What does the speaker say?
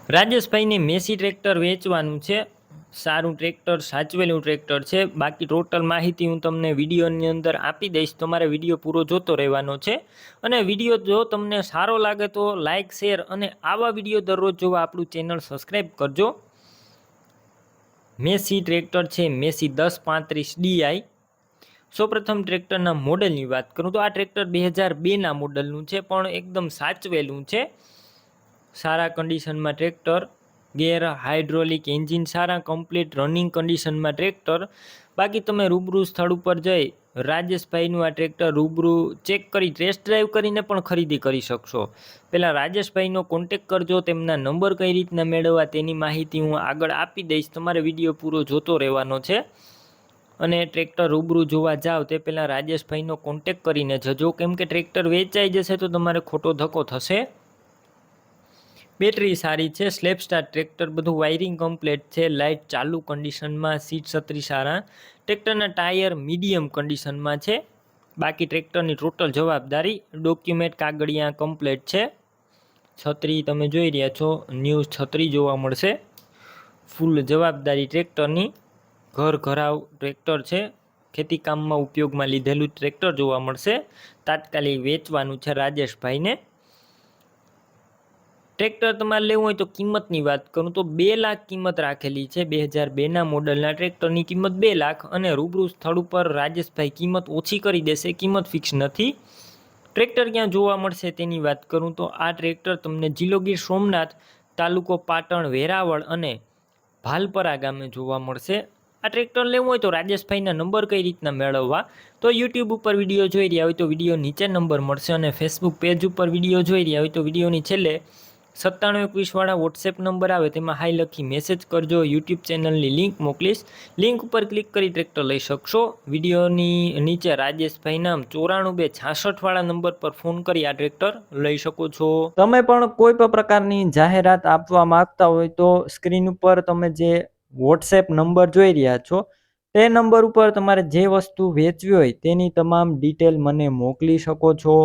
રાજેશભાઈને Massey tractor વેચવાનું છે। સારું ટ્રેક્ટર, સાચવેલું ટ્રેક્ટર છે। બાકી ટોટલ માહિતી હું તમને વિડીયોની અંદર આપી દઈશ। તમારે વિડીયો પૂરો જોતો રહેવાનો છે। અને વિડીયો જો તમને સારો લાગે તો લાઇક, શેર અને આવા વિડીયો દરરોજ જોવા આપણું ચેનલ સબસ્ક્રાઈબ કરજો। મેસી ટ્રેક્ટર છે, મેસી 1035 DI। સૌપ્રથમ ટ્રેક્ટરના મોડલની વાત કરું તો આ ટ્રેક્ટર 2002ના મોડલનું છે, પણ એકદમ સાચવેલું છે। સારા કન્ડિશનમાં ટ્રેક્ટર, ગેર, હાઇડ્રોલિક, એન્જિન સારા, કમ્પ્લીટ રનિંગ કન્ડિશનમાં ટ્રેક્ટર। બાકી તમે રૂબરૂ સ્થળ ઉપર જઈ રાજેશભાઈનું આ ટ્રેક્ટર રૂબરૂ ચેક કરી, ટેસ્ટ ડ્રાઈવ કરીને પણ ખરીદી કરી શકશો। પહેલાં રાજેશભાઈનો કોન્ટેક કરજો। તેમના નંબર કઈ રીતના મેળવવા તેની માહિતી હું આગળ આપી દઈશ। તમારે વિડીયો પૂરો જોતો રહેવાનો છે। અને ટ્રેક્ટર રૂબરૂ જોવા જાઓ તે પહેલાં રાજેશભાઈનો કોન્ટેક કરીને જજો, કેમ કે ટ્રેક્ટર વેચાઈ જશે તો તમારે ખોટો ધક્કો થશે। બેટરી સારી છે, સ્લેપ સ્ટાર ટ્રેક્ટર, બધું વાયરિંગ કમ્પ્લીટ છે, લાઇટ ચાલુ કન્ડિશનમાં, સીટ છત્રી સારા, ટ્રેક્ટરના ટાયર મીડિયમ કન્ડિશનમાં છે। બાકી ટ્રેક્ટરની ટોટલ જવાબદારી, ડોક્યુમેન્ટ કાગળિયા કમ્પ્લીટ છે। છત્રી તમે જોઈ રહ્યા છો, ન્યૂ છત્રી જોવા મળશે। ફૂલ જવાબદારી ટ્રેક્ટરની, ઘર ઘરાવ ટ્રેક્ટર છે, ખેતી કામમાં ઉપયોગમાં લીધેલું ટ્રેક્ટર જોવા મળશે। તાત્કાલિક વેચવાનું છે રાજેશભાઈને। ટ્રેક્ટર તમારે લેવું હોય તો કિંમતની વાત કરું તો 2 લાખ કિંમત રાખેલી છે। 2002ના મોડલના ટ્રેક્ટરની કિંમત 2 લાખ, અને રૂબરૂ સ્થળ ઉપર રાજેશભાઈ કિંમત ઓછી કરી દેશે, કિંમત ફિક્સ નથી। ટ્રેક્ટર ક્યાં જોવા મળશે તેની વાત કરું તો આ ટ્રેક્ટર તમને જિલ્લો ગીર સોમનાથ, તાલુકો પાટણ, વેરાવળ અને ભાલપરા ગામે જોવા મળશે। આ ટ્રેક્ટર લેવું હોય તો રાજેશભાઈના નંબર કઈ રીતના મેળવવા, તો યુટ્યુબ ઉપર વિડીયો જોઈ રહ્યા હોય તો વિડીયો નીચે નંબર મળશે, અને ફેસબુક પેજ ઉપર વિડીયો જોઈ રહ્યા હોય તો વિડીયોની છેલ્લે 9721 વોટ્સએપ નંબર આવે તેમાં હાઈ લખી મેસેજ કરજો। યુટ્યુબ ચેનલની લિંક મોકલીશ, લિંક ઉપર ક્લિક કરી ટ્રેક્ટર લઈ શકશો। વિડીયોની નીચે રાજેશભાઈ નામ 94 266 નંબર પર ફોન કરી આ ટ્રેક્ટર લઈ શકો છો। તમે પણ કોઈ પણ પ્રકારની જાહેરાત આપવા માંગતા હોય તો સ્ક્રીન ઉપર તમે જે વોટ્સએપ નંબર જોઈ રહ્યા છો તે નંબર ઉપર તમારે જે વસ્તુ વેચવી હોય તેની તમામ ડિટેલ મને મોકલી શકો છો।